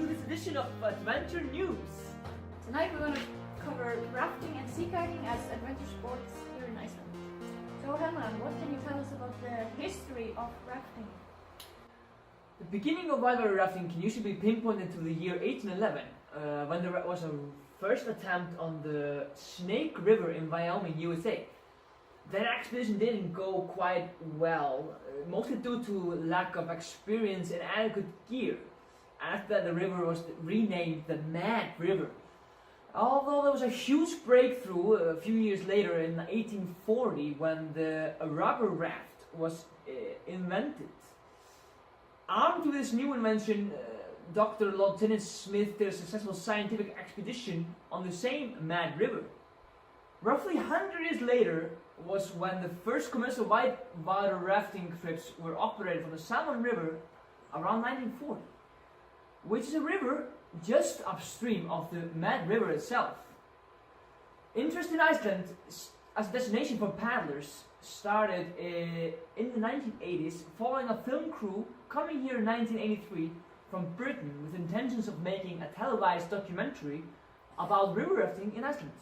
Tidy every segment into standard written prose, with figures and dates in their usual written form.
to this edition of Adventure News. Tonight we're going to cover rafting and sea-kayaking as adventure sports here in Iceland. So Herman, what can you tell us about the history of rafting? The beginning of whitewater rafting can usually be pinpointed to the year 1811, when there was a first attempt on the Snake River in Wyoming, USA. That expedition didn't go quite well, mostly due to lack of experience and adequate gear. After that, the river was renamed the Mad River. Although there was a huge breakthrough a few years later in 1840 when the rubber raft was invented. Armed with this new invention, Dr. Lieutenant Smith did a successful scientific expedition on the same Mad River. Roughly 100 years later was when the first commercial whitewater rafting trips were operated from the Salmon River around 1940, which is a river just upstream of the Mad River itself. Interest in Iceland as a destination for paddlers started in the 1980s following a film crew coming here in 1983 from Britain with intentions of making a televised documentary about river rafting in Iceland.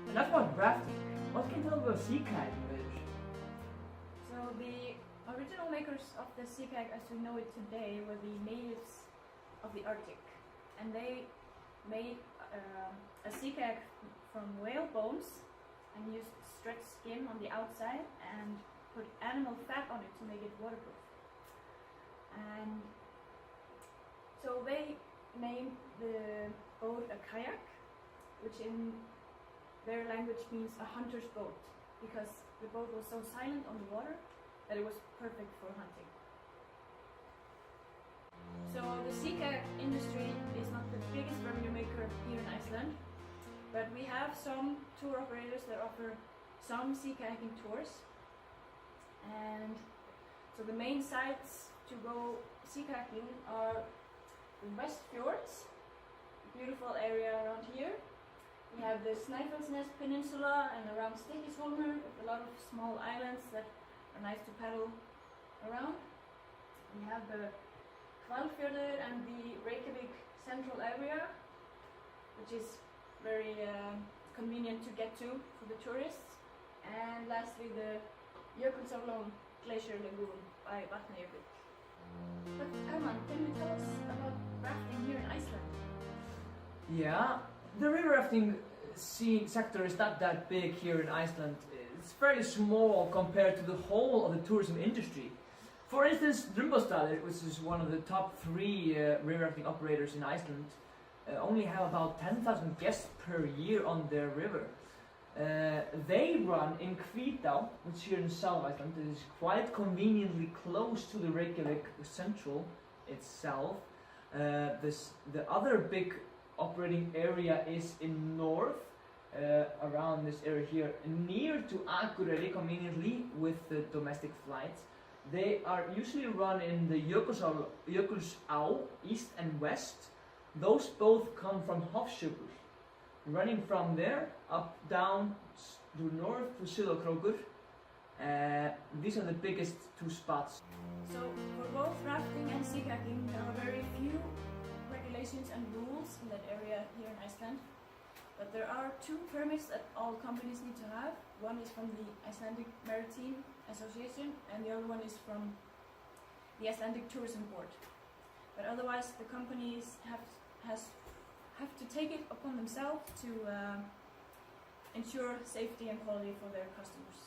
Enough about rafting. What can you tell about sea kayaking, Rich? So the original makers of the sea kayak as we know it today were the natives of the Arctic, and they made a sea kayak from whale bones and used stretched skin on the outside and put animal fat on it to make it waterproof. And so they named the boat a kayak, which in their language means a hunter's boat, because the boat was so silent on the water that it was perfect for hunting. So the sea kayak industry is not the biggest revenue maker here in Iceland, but we have some tour operators that offer some sea kayaking tours. And so the main sites to go sea kayaking are the West Fjords, a beautiful area around here. We have the Snæfellsnes Peninsula and around Stykkishólmur with a lot of small islands that are nice to paddle around. We have the Hvalfjörður and the Reykjavik central area, which is very convenient to get to for the tourists. And lastly, the Jökulsárlón Glacier Lagoon by Vatnajökull. But Herman, can you tell us about rafting here in Iceland? Yeah, the river rafting sector is not that big here in Iceland. It's fairly small compared to the whole of the tourism industry. For instance, Drumbalstaðir, which is one of the top 3 river rafting operators in Iceland, only have about 10,000 guests per year on their river. They run in Hvítá, which here in South Iceland is quite conveniently close to the Reykjavik Central itself. The other big operating area is in north, around this area here, near to Akureyri conveniently with the domestic flights. They are usually run in the Jökulsá, east and west. Those both come from Hofsjökull. Running from there up down to north to Silakrókur. These are the biggest 2 spots. So for both rafting and sea kayaking, there are very few regulations and rules in that area here in Iceland. But there are 2 permits that all companies need to have. One is from the Icelandic Maritime Association and the other one is from the Icelandic Tourism Board. But otherwise the companies have to take it upon themselves to ensure safety and quality for their customers.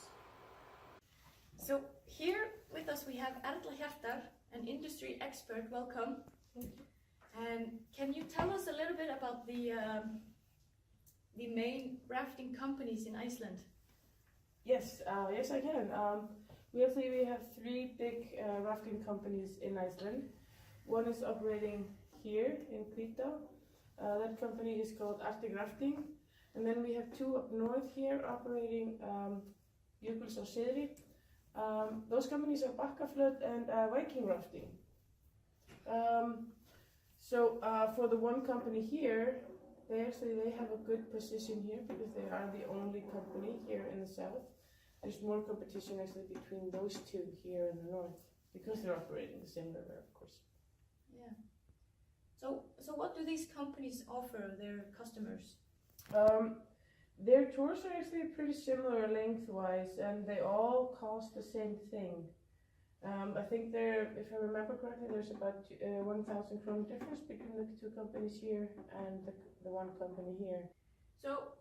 So here with us we have Erla Hjartar, an industry expert. Welcome. Thank you. And can you tell us a little bit about the main rafting companies in Iceland? Yes, yes I can. We have 3 big rafting companies in Iceland. One is operating here in Hvítá. That company is called Arctic Rafting. And then we have 2 up north here operating Jökulsá. Those companies are Bakkaflöt and Viking Rafting. For the one company here, they have a good position here because they are the only company here in the south. There's more competition actually between those 2 here in the north. because they're operating the same river, of course. Yeah. So what do these companies offer their customers? Their tours are actually pretty similar lengthwise, and they all cost the same thing. I think if I remember correctly, there's about 1,000 krona difference between the two companies here and the one company here. So,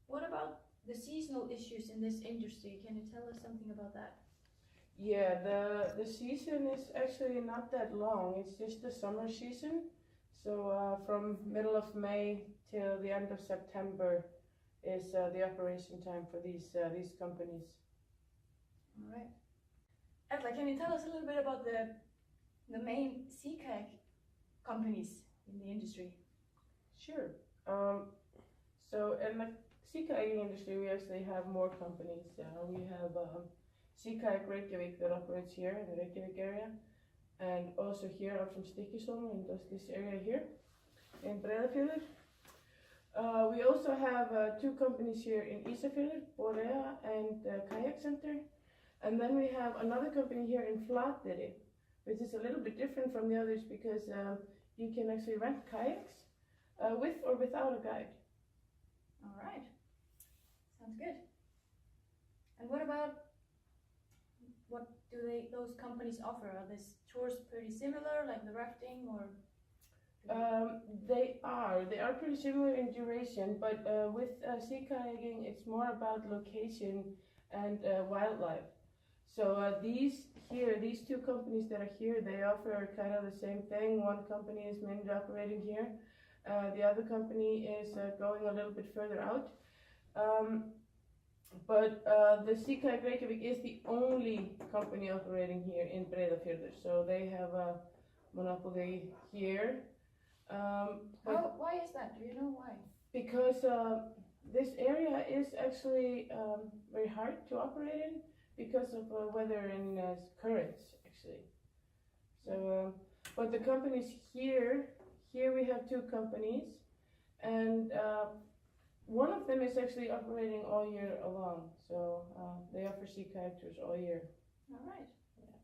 what about the seasonal issues in this industry? Can you tell us something about that? Yeah, the season is actually not that long. It's just the summer season. So from middle of May till the end of September is the operation time for these companies. All right. Atla, can you tell us a little bit about the main sea kayak companies in the industry? Sure. So in the sea kayaking industry, we actually have more companies. We have Sea Kayak Reykjavik that operates here in the Reykjavik area, and also here I'm from Stykkishólm and does this area here in Breiðafjörður. We also have two companies here in Ísafjörður, Borea and Kayak Center. And then we have another company here in Flateyri, which is a little bit different from the others because you can actually rent kayaks with or without a guide. All right, sounds good. And what do those companies offer? Are these tours pretty similar, like the rafting, or? They are pretty similar in duration, but with sea kayaking, it's more about location and wildlife. So these two companies that are here, they offer kind of the same thing. One company is mainly operating here. The other company is going a little bit further out. But the Sea Kayak Reykjavik is the only company operating here in Breiðafjörður. So they have a monopoly here. Why is that? Do you know why? Because this area is actually very hard to operate in because of weather and currents, actually. So, but the companies here we have two companies, and one of them is actually operating all year long. So they offer sea kayak tours all year. All right. Yeah.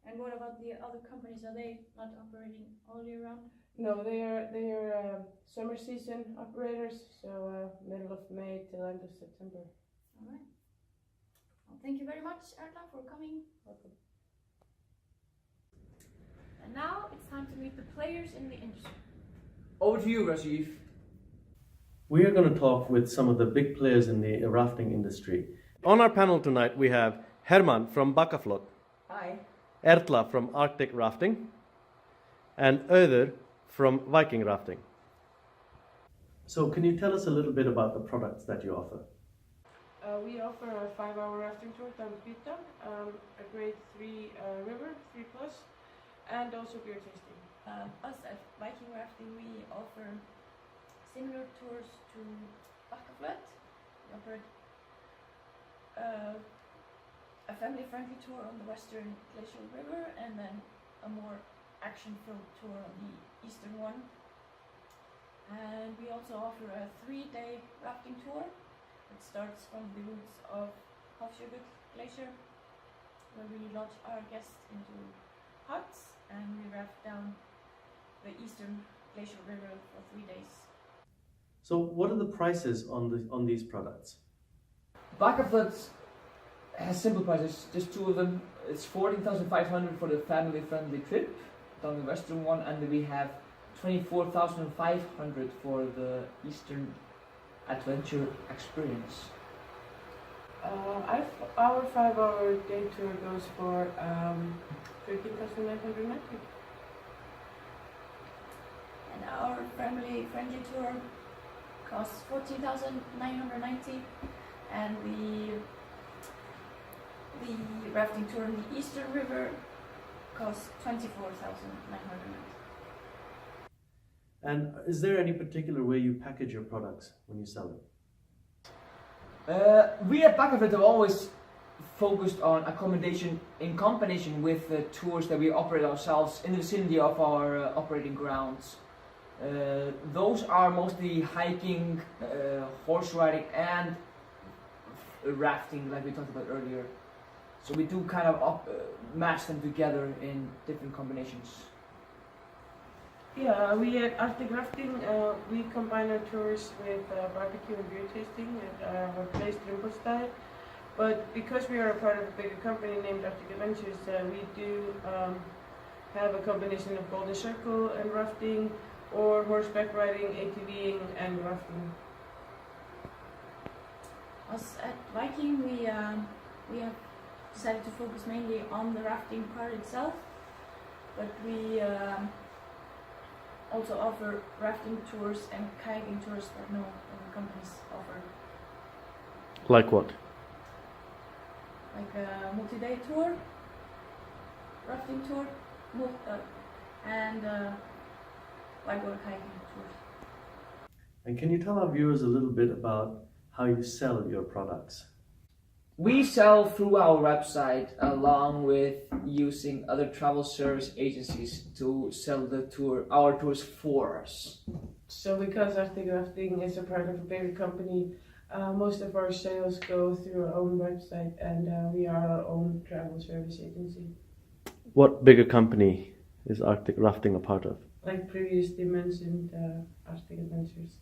And what about the other companies? Are they not operating all year round? No, they are summer season operators, so middle of May till end of September. All right. Well, thank you very much, Erla, for coming. Welcome. And now it's time to meet the players in the industry. Over to you, Rajeev. We are going to talk with some of the big players in the rafting industry. On our panel tonight, we have Herman from Bakkaflot, Hi. Erla from Arctic Rafting, and Öður from Viking Rafting. So can you tell us a little bit about the products that you offer? We offer a 5-hour rafting tour down Hvítá, a grade 3 river, 3+, and also beer tasting. Us at Viking Rafting, we offer similar tours to Bakkaflot. We offer a family-friendly tour on the Western Glacial River, and then a more action-filled tour on the eastern one. And we also offer a 3-day rafting tour. It starts from the roots of Hofsjökull Glacier, where we lodge our guests into huts, and we raft down the eastern glacial river for 3 days. So what are the prices on these products? Bakkaflot has simple prices, just two of them. It's 14,500 for the family-friendly trip down the western one, and then we have 24,500 for the eastern adventure experience. Our 5-hour day tour goes for 13,990. And our family-friendly tour costs 14,990, and the rafting tour on the eastern river costs 24,990. And is there any particular way you package your products when you sell them? We at Bakkaflot have always focused on accommodation in combination with tours that we operate ourselves in the vicinity of our operating grounds. Those are mostly hiking, horse riding, and rafting, like we talked about earlier. So we do kind of match them together in different combinations. Yeah, we at Arctic Rafting, we combine our tours with barbecue and beer tasting at our place Rimbodsdal. But because we are a part of a bigger company named Arctic Adventures, we do have a combination of Golden Circle and rafting, or horseback riding, ATVing, and rafting. Us at Viking, we have decided to focus mainly on the rafting part itself, but we also offer rafting tours and kayaking tours that no other companies offer. Like what? Like a multi-day tour, rafting tour, and whitewater kayaking tours. And can you tell our viewers a little bit about how you sell your products? We sell through our website along with using other travel service agencies to sell our tours for us. So because Arctic Rafting is a part of a bigger company, most of our sales go through our own website, and we are our own travel service agency. What bigger company is Arctic Rafting a part of? Like previously mentioned, Arctic Adventures.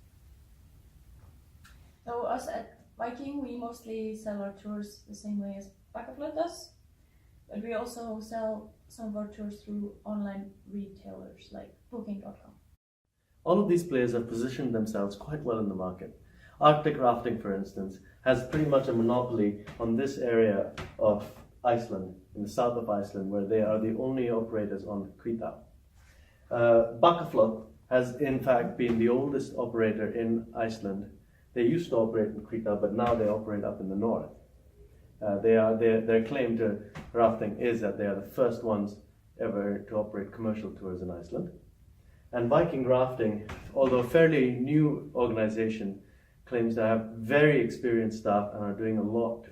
So us at Viking, we mostly sell our tours the same way as Bakkaflöt does, but we also sell some of our tours through online retailers like Booking.com. All of these players have positioned themselves quite well in the market. Arctic Rafting, for instance, has pretty much a monopoly on this area of Iceland, in the south of Iceland, where they are the only operators on Hvítá. Bakkaflöt has in fact been the oldest operator in Iceland. They used to operate in Hvítá, but now they operate up in the north. Their claim to rafting is that they are the first ones ever to operate commercial tours in Iceland. And Viking Rafting, although a fairly new organization, claims to have very experienced staff and are doing a lot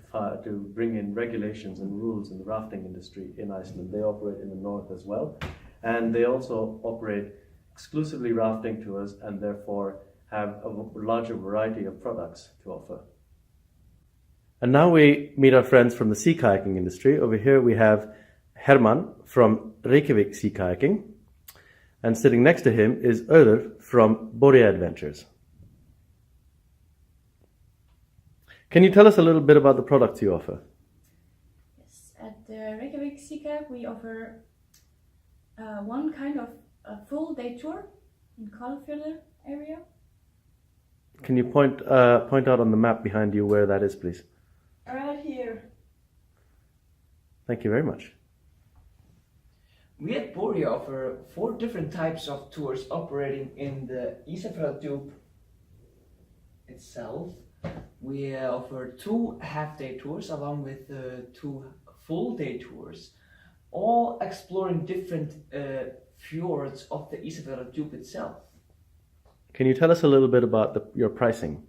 to bring in regulations and rules in the rafting industry in Iceland. They operate in the north as well, and they also operate exclusively rafting tours and therefore have a larger variety of products to offer. And now we meet our friends from the sea kayaking industry. Over here we have Herman from Reykjavik Sea-kayaking, and sitting next to him is Öður from Borea Adventures. Can you tell us a little bit about the products you offer? Yes, at Reykjavik Sea-kayak we offer one kind of a full day tour in Hvalfjörður area. Can you point out on the map behind you where that is, please? Right here. Thank you very much. We at Borea offer 4 different types of tours operating in the Ísafjarðardjúp itself. We offer 2 half-day tours along with 2 full-day tours, all exploring different fjords of the Ísafjarðardjúp itself. Can you tell us a little bit about your pricing?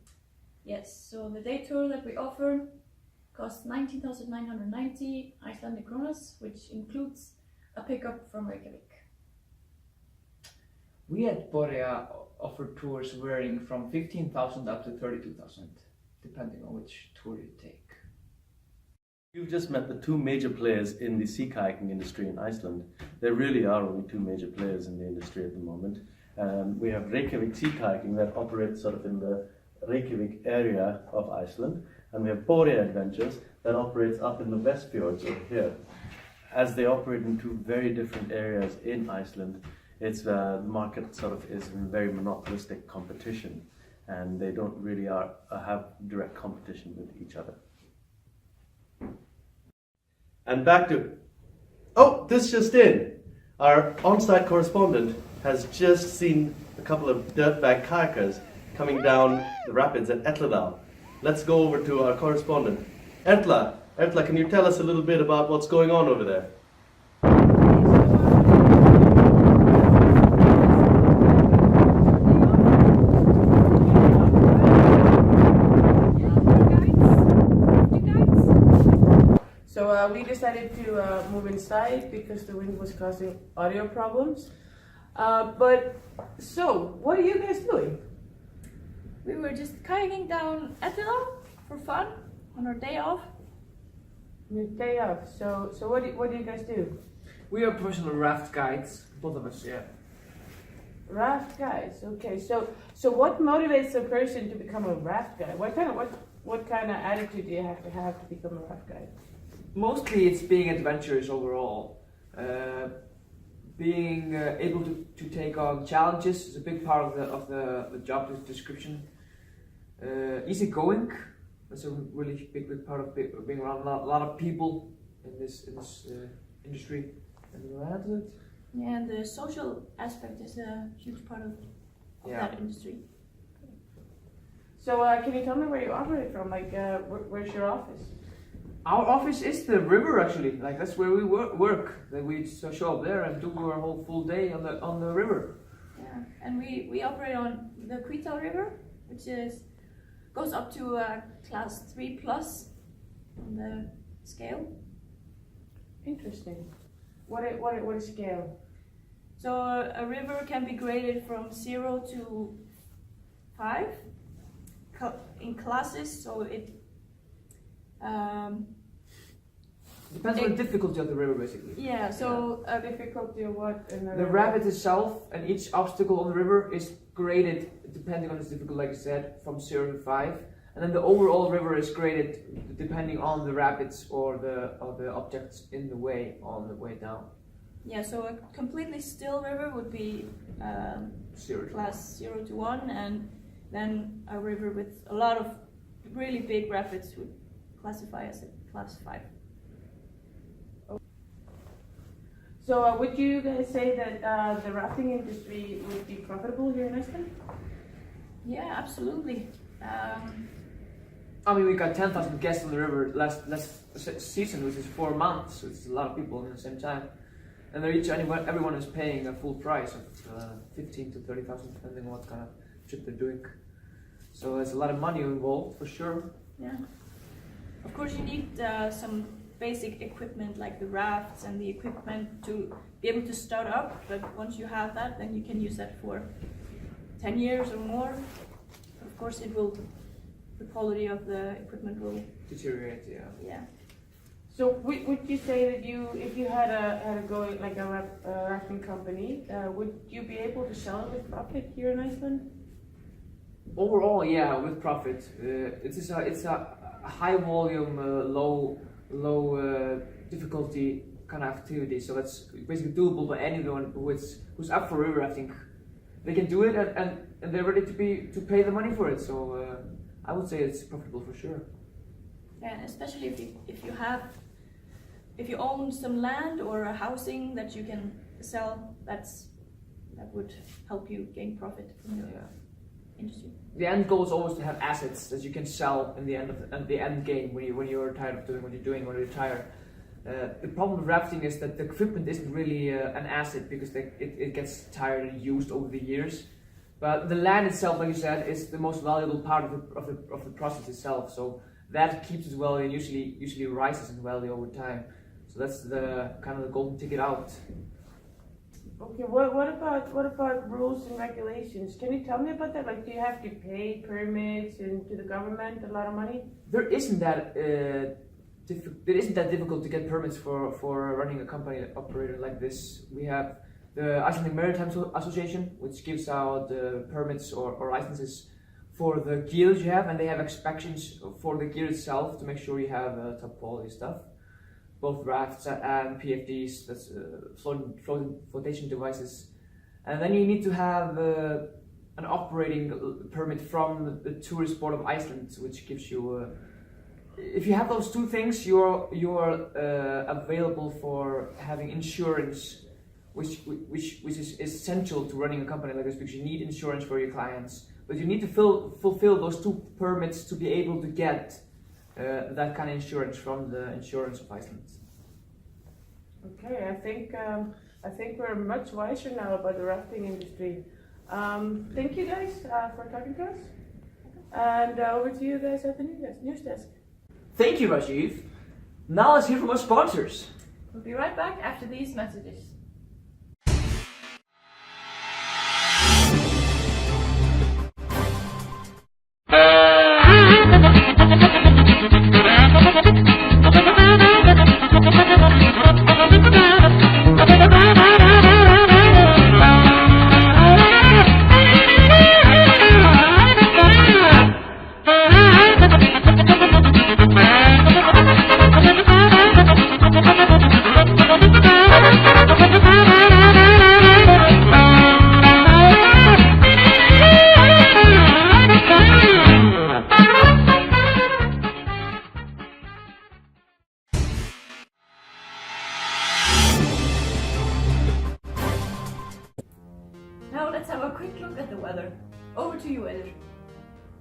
Yes, so the day tour that we offer costs 19,990 Icelandic kronas, which includes a pickup from Reykjavik. We at Borea offer tours varying from 15,000 up to 32,000, depending on which tour you take. You've just met the 2 major players in the sea kayaking industry in Iceland. There really are only 2 major players in the industry at the moment. We have Reykjavik Sea-kayaking that operates sort of in the Reykjavik area of Iceland, and we have Borea Adventures that operates up in the West Fjords over here. As they operate in 2 very different areas in Iceland, it's the market sort of is in very monopolistic competition, and they don't really have direct competition with each other. And back to, oh, this just in. Our on-site correspondent has just seen a couple of dirtbag kayakers coming down the rapids at Etladal. Let's go over to our correspondent. Erla, can you tell us a little bit about what's going on over there? So we decided to move inside because the wind was causing audio problems. So what are you guys doing? We were just kayaking down Etladal for fun on our day off. Your day off. So what do you guys do? We are professional raft guides, both of us, yeah. Raft guys. Okay. So what motivates a person to become a raft guide? What kind of attitude do you have to become a raft guide? Mostly it's being adventurous overall. Being able to take on challenges is a big part of the job description. Easygoing, that's a really big part of being around a lot of people in this industry. And you add to it? Yeah, and the social aspect is a huge part of that industry. So can you tell me where you operate from? Like, where's your office? Our office is the river actually. Like that's where we work. Like we show up there and do our whole full day on the river. Yeah, and we operate on the Kvitá River, which goes up to class 3+ on the scale. Interesting. What is scale? So a river can be graded from 0 to 5 in classes. So it depends on the difficulty of the river, basically. Yeah. So Difficulty of what? the rapid itself and each obstacle on the river is graded depending on its difficulty, like I said, from 0 to 5. And then the overall river is graded depending on the rapids or the objects in the way on the way down. yeah, so a completely still river would be class 0 to 1, and then a river with a lot of really big rapids would classify as a class 5. So would you guys say that the rafting industry would be profitable here in Iceland? Yeah, absolutely. I mean, we got 10,000 guests on the river last season, which is 4 months. So it's a lot of people at the same time, and everyone is paying a full price of 15 to 30,000, depending on what kind of trip they're doing. So there's a lot of money involved for sure. Yeah. Of course, you need some basic equipment like the rafts and the equipment to be able to start up. But once you have that, then you can use that for 10 years or more. Of course, the quality of the equipment will Deteriorate, yeah. Yeah. So would you say that if you had a go like a rafting company, would you be able to sell it with profit here in Iceland? Overall, yeah, with profit. It's a high volume, low difficulty kind of activity. So that's basically doable by anyone who's up for river rafting. They can do it and they're ready to pay the money for it. So I would say it's profitable for sure. Yeah, and especially if you own some land or a housing that you can sell, that would help you gain profit from your industry. The end goal is always to have assets that you can sell in the end game when you're tired of doing what you're doing or you retire. The problem with rafting is that the equipment isn't really an asset because it gets tired and used over the years. But the land itself, like you said, is the most valuable part of the process itself. So that keeps it well and usually rises in value over time. So that's the kind of the golden ticket out. Okay, what about rules and regulations? Can you tell me about that? Like, do you have to pay permits and to the government a lot of money? There isn't that difficult to get permits for running a company operator like this. We have the Icelandic Maritime Association, which gives out permits or licenses for the gear that you have, and they have inspections for the gear itself to make sure you have top quality stuff. Both rafts and PFDs, that's flotation devices. And then you need to have an operating permit from the Tourist Board of Iceland, which gives you, if you have those two things, you're available for having insurance, which is essential to running a company like this, because you need insurance for your clients. But you need to fulfill those two permits to be able to get that kind of insurance from the insurance of Iceland. Okay, I think we're much wiser now about the rafting industry. Thank you guys for talking to us. And over to you guys at the news desk. Thank you, Rajeev. Now let's hear from our sponsors. We'll be right back after these messages. Now let's have a quick look at the weather. Over to you, Edith.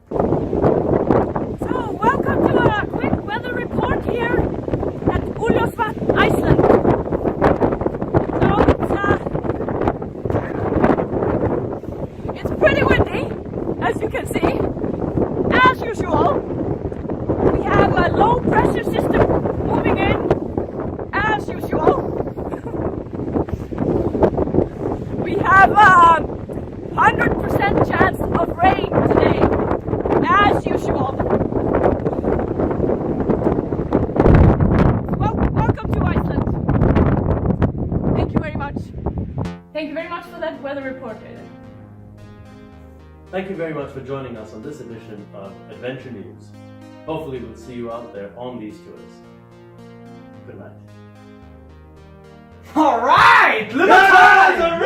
So, welcome to a quick weather report here at Ulljótsvatn, Iceland. So, it's pretty windy, as you can see. As usual, we have a low pressure system moving in, as usual. We have a 100% chance of rain today, as usual. Well, welcome to Iceland. Thank you very much. Thank you very much for that weather report, Edith. Thank you very much for joining us on this edition of Adventure News. Hopefully we'll see you out there on these tours. Good night. Alright! Look at that!